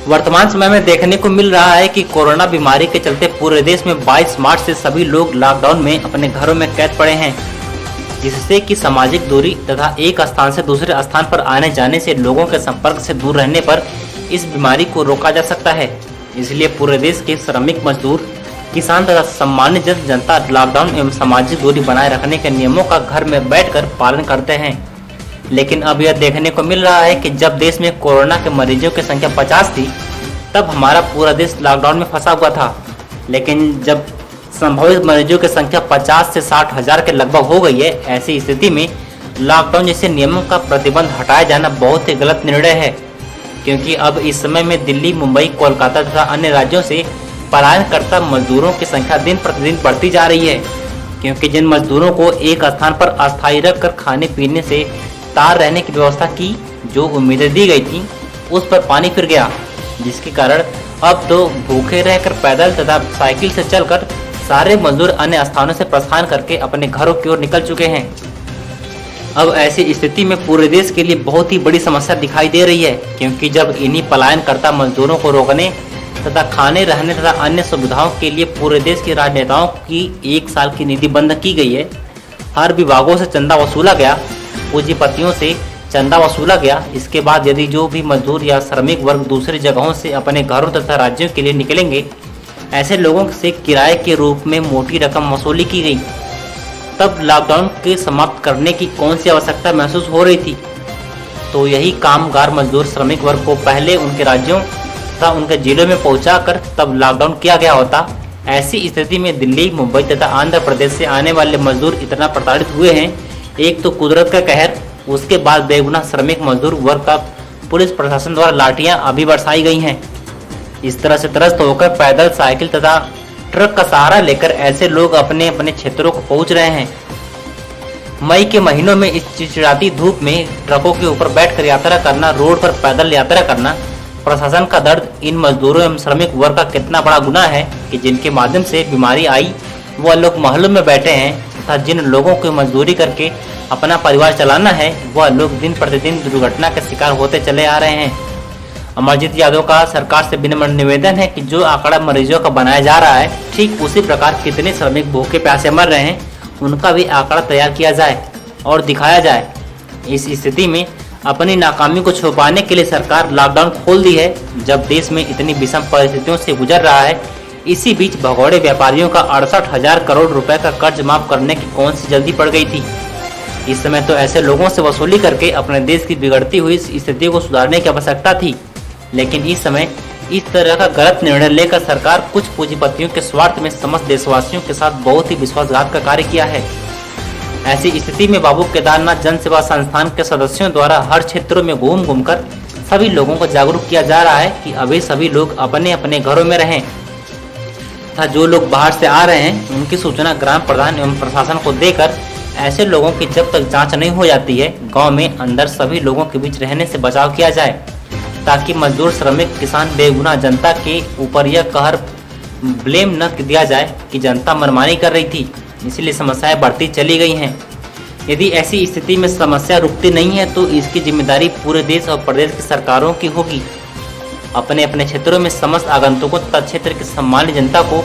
वर्तमान समय में देखने को मिल रहा है कि कोरोना बीमारी के चलते पूरे देश में 22 मार्च से सभी लोग लॉकडाउन में अपने घरों में कैद पड़े हैं, जिससे कि सामाजिक दूरी तथा एक स्थान से दूसरे स्थान पर आने जाने से लोगों के संपर्क से दूर रहने पर इस बीमारी को रोका जा सकता है। इसलिए पूरे देश के श्रमिक मजदूर, किसान तथा सामान्य जनता लॉकडाउन एवं सामाजिक दूरी बनाए रखने के नियमों का घर में बैठकर पालन करते हैं। लेकिन अब यह देखने को मिल रहा है कि जब देश में कोरोना के मरीजों की संख्या 50 थी, तब हमारा पूरा देश लॉकडाउन में फंसा हुआ था। लेकिन जब संभावित मरीजों की संख्या 50 से 60 हजार के लगभग हो गई है, ऐसी स्थिति में लॉकडाउन जैसे नियमों का प्रतिबंध हटाया जाना बहुत ही गलत निर्णय है, क्योंकि अब इस समय में दिल्ली, मुंबई, कोलकाता तथा अन्य राज्यों से पलायनकर्ता मजदूरों की संख्या दिन प्रतिदिन बढ़ती जा रही है। क्योंकि जिन मजदूरों को एक स्थान पर अस्थायी रखकर खाने पीने से तार रहने की व्यवस्था की जो उम्मीदें दी गई थी, उस पर पानी फिर गया, जिसके कारण अब तो भूखे रहकर पैदल तथा साइकिल से चलकर सारे मजदूर अन्य स्थानों से प्रस्थान करके अपने घरों की ओर निकल चुके हैं। अब ऐसी स्थिति में पूरे देश के लिए बहुत ही बड़ी समस्या दिखाई दे रही है, क्योंकि जब इन्हीं पलायनकर्ता मजदूरों को रोकने तथा खाने, रहने तथा अन्य सुविधाओं के लिए पूरे देश के राजनेताओं की 1 साल की नीति बंद की गई है, हर विभागों से चंदा वसूला गया, पूंजीपतियों से चंदा वसूला गया। इसके बाद यदि जो भी मजदूर या श्रमिक वर्ग दूसरी जगहों से अपने घरों तथा राज्यों के लिए निकलेंगे, ऐसे लोगों से किराए के रूप में मोटी रकम वसूली की गई। तब लॉकडाउन के समाप्त करने की कौन सी आवश्यकता महसूस हो रही थी? तो यही कामगार मजदूर श्रमिक वर्ग को पहले उनके राज्यों तथा उनके जिलों में पहुंचाकर तब लॉकडाउन किया गया होता। ऐसी स्थिति में दिल्ली, मुंबई तथा आंध्र प्रदेश से आने वाले मजदूर इतना प्रताड़ित हुए हैं, एक तो कुदरत का कहर, उसके बाद बेगुनाह श्रमिक मजदूर वर्ग का पुलिस प्रशासन द्वारा लाठियां अभी बरसाई गई हैं। इस तरह से त्रस्त होकर पैदल, साइकिल तथा ट्रक का सहारा लेकर ऐसे लोग अपने अपने क्षेत्रों को पहुंच रहे हैं। मई के महीनों में इस चिड़चिड़ाती धूप में ट्रकों के ऊपर बैठकर यात्रा करना, रोड पर पैदल यात्रा करना, प्रशासन का दर्द इन मजदूरों एवं श्रमिक वर्ग का कितना बड़ा गुनाह है कि जिनके माध्यम से बीमारी आई वह लोग महलों में बैठे हैं तथा जिन लोगों को मजदूरी करके अपना परिवार चलाना है वह लोग दिन प्रतिदिन दुर्घटना के शिकार होते चले आ रहे हैं। अमरजीत यादव का सरकार से विनम्र निवेदन है कि जो आंकड़ा मरीजों का बनाया जा रहा है, ठीक उसी प्रकार कितने श्रमिक भूखे प्यासे मर रहे हैं उनका भी आंकड़ा तैयार किया जाए और दिखाया जाए। इस स्थिति में अपनी नाकामी को छुपाने के लिए सरकार लॉकडाउन खोल दी है। जब देश में इतनी विषम परिस्थितियों से गुजर रहा है, इसी बीच भगौड़े व्यापारियों का 68,000 करोड़ रुपए का कर्ज माफ करने की कौन सी जल्दी पड़ गई थी? इस समय तो ऐसे लोगों से वसूली करके अपने देश की बिगड़ती हुई स्थिति को सुधारने की आवश्यकता थी, लेकिन इस समय इस तरह का गलत निर्णय लेकर सरकार कुछ पूंजीपतियों के स्वार्थ में समस्त देशवासियों के साथ बहुत ही विश्वासघात का कार्य किया है। ऐसी स्थिति में बाबू केदारनाथ जन सेवा संस्थान के सदस्यों द्वारा हर क्षेत्रों में घूम घूम कर सभी लोगों को जागरूक किया जा रहा है कि अभी सभी लोग अपने अपने घरों में रहें तथा जो लोग बाहर से आ रहे हैं उनकी सूचना ग्राम प्रधान एवं प्रशासन को देकर ऐसे लोगों की जब तक जांच नहीं हो जाती है, गांव में अंदर सभी लोगों के बीच रहने से बचाव किया जाए, ताकि मजदूर, श्रमिक, किसान, बेगुनाह जनता के ऊपर यह कहर ब्लेम न दिया जाए कि जनता मनमानी कर रही थी, इसलिए समस्याएं बढ़ती चली गई हैं। यदि ऐसी स्थिति में समस्या रुकती नहीं है तो इसकी जिम्मेदारी पूरे देश और प्रदेश की सरकारों की होगी। अपने अपने क्षेत्रों में समस्त आगंतुकों तथा क्षेत्र की सामान्य जनता को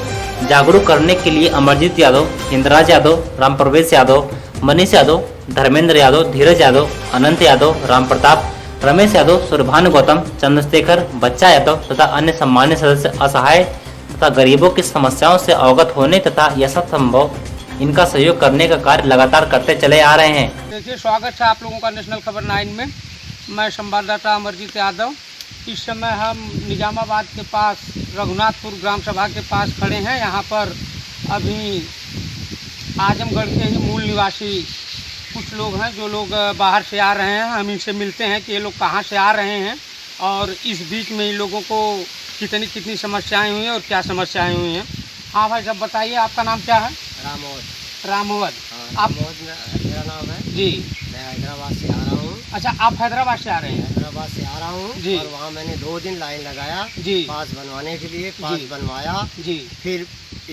जागरूक करने के लिए अमरजीत यादव, इंद्रराज यादव, राम प्रवेश यादव, मनीष यादव, धर्मेंद्र यादव, धीरज यादव, अनंत यादव, राम प्रताप, रमेश यादव, सुरभानु गौतम, चंद्रशेखर, बच्चा यादव तथा अन्य सम्मानित सदस्य असहाय तथा गरीबों की समस्याओं से अवगत होने तथा यथासंभव इनका सहयोग करने का कार्य लगातार करते चले आ रहे हैं। देखिए, स्वागत है आप लोगों का नेशनल खबर 9 में। मैं संवाददाता अमरजीत यादव। इस समय हम निजामाबाद के पास रघुनाथपुर ग्राम सभा के पास खड़े हैं। यहाँ पर अभी आजमगढ़ के ही मूल निवासी कुछ लोग हैं जो लोग बाहर से आ रहे हैं। हम इनसे मिलते हैं कि ये लोग कहाँ से आ रहे हैं और इस बीच में इन लोगों को कितनी समस्याएं हुई हैं और क्या समस्याएं हुई हैं। हाँ भाई, जब बताइए, आपका नाम क्या है? रामोवत। आप मेरा नाम है जी। मैं हैदराबाद से आ रहा हूँ। अच्छा, आप हैदराबाद से आ रहे हैं? हैदराबाद से आ रहा हूँ जी। और वहाँ मैंने 2 दिन लाइन लगाया जी। पास बनवाने के लिए। पास बनवाया जी। फिर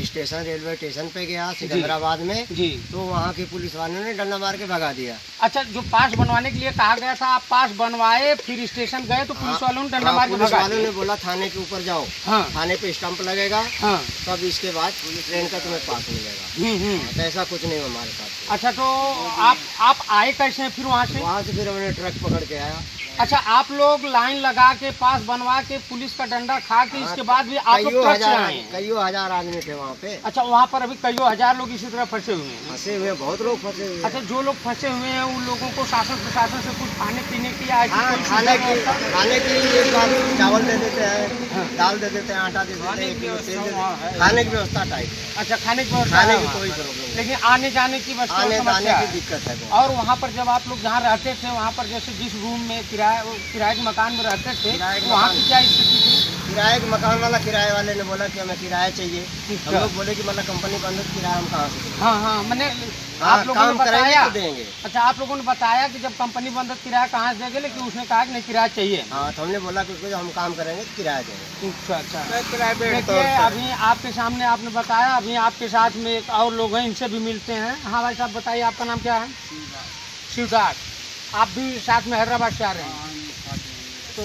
स्टेशन रेलवे स्टेशन पे गया सिकंदराबाद में जी। तो वहाँ के पुलिस वालों ने डंडा मार के भगा दिया। अच्छा, जो पास बनवाने के लिए कहा गया था, आप पास बनवाए फिर स्टेशन गए तो पुलिस वालों ने डंडा हाँ, मार के पुलिस भगा वालों दिया। ने बोला थाने के ऊपर जाओ, हाँ थाने पे स्टंप लगेगा, हाँ। तब इसके बाद ट्रेन का तुम्हें पास मिलेगा। तो ऐसा कुछ नहीं हमारे साथ। अच्छा, तो आप आए कैसे हैं फिर वहाँ से? वहाँ से फिर हमने ट्रक पकड़ के आया। अच्छा, आप लोग लाइन लगा के पास बनवा के पुलिस का डंडा खा के इसके बाद भी आप लोग ट्रक से आए हैं? कईयों हजार आदमी थे वहाँ पे। अच्छा, वहाँ पर अभी कईयों हजार लोग इसी तरह फंसे हुए हैं। फंसे हुए बहुत लोग फंसे हुए। अच्छा, जो लोग फंसे हुए हैं उन लोगों को शासन प्रशासन से कुछ खाने पीने की या ऐसी हाँ, कोई खाने सुविधा की व्यवस्था? एक बार चावल दे देते हैं, दाल दे देते हैं, आटा दे देते हैं, 1 किलो तेल दे देते हैं। खाने की व्यवस्था टाइट है। अच्छा, खाने की व्यवस्था खाने है की वहाँ। कोई प्रॉब्लम नहीं। लेकिन आने जाने की बस आने समस्या जाने है। की दिक्कत है बहुत। और वहाँ पर जब आप लोग जहाँ रहते थे वहाँ पर जैसे जिस रूम में किराए के मकान में रहते थे, किराए के वहाँ मकान- की क्या स्थिति थी? किराए के मकान वाला किराए वाले ने बोला कि हमें किराया चाहिए। अच्छा। हम लोग बोले कि मतलब कंपनी बंद है, किराया हम कहाँ से देंगे? हाँ हाँ, मैंने हाँ, आप लोगों ने काम करेंगे बताया। तो देंगे। अच्छा, आप लोगों ने बताया कि जब कंपनी बंद है तो किराया कहाँ से देंगे, लेकिन उसने कहा कि नहीं किराया चाहिए। हाँ, तो हमने बोला कि उसको जब हम काम करेंगे तो किराया देंगे। अच्छा अच्छा। प्राइवेट देखिए, अभी आपके सामने आपने बताया, अभी आपके साथ में एक और लोग हैं, इनसे भी मिलते हैं। हाँ भाई साहब, बताइए आपका नाम क्या है? शिवदास। आप भी साथ में हैदराबाद से आ रहे हैं? तो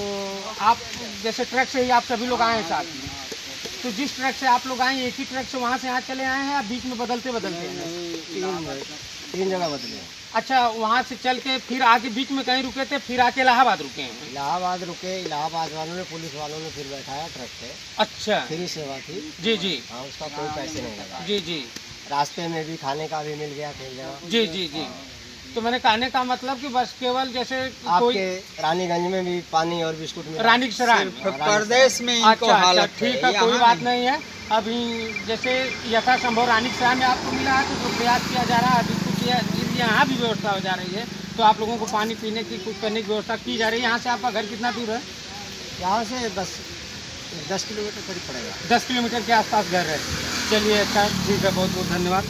आप जैसे ट्रक से ही आप सभी लोग आए हैं साथ में, तो जिस ट्रक से आप लोग आए एक ही ट्रक से वहाँ से यहाँ चले आए हैं या बीच में बदलते बदलते हैं? 3 जगह बदले। अच्छा, वहाँ से चल के फिर आके बीच में कहीं रुके थे, फिर आके इलाहाबाद रुके हैं? इलाहाबाद रुके, इलाहाबाद वालों ने पुलिस वालों ने फिर बैठाया ट्रक पे। अच्छा, फ्री सेवा थी। जी जी हाँ, उसका कोई पैसे नहीं लगा। जी जी रास्ते में भी खाने का भी मिल गया कई जगह। जी जी जी। तो मैंने कहने का मतलब कि बस केवल जैसे कोई आपके रानीगंज में भी पानी और बिस्कुट मिला। रानी की सराय में? प्रदेश में अच्छा अच्छा, ठीक है, कोई बात नहीं है। अभी जैसे यथासंभव रानी की सराय में आपको मिला है तो जो प्रयास किया जा रहा है, अभी कुछ यहाँ भी व्यवस्था हो जा रही है, तो आप लोगों को पानी पीने की कुछ करने की व्यवस्था की जा रही है। यहाँ से आपका घर कितना दूर है? यहाँ से 10 किलोमीटर करीब पड़ेगा। 10 किलोमीटर के आसपास घर है। चलिए, अच्छा, ठीक है, बहुत बहुत धन्यवाद।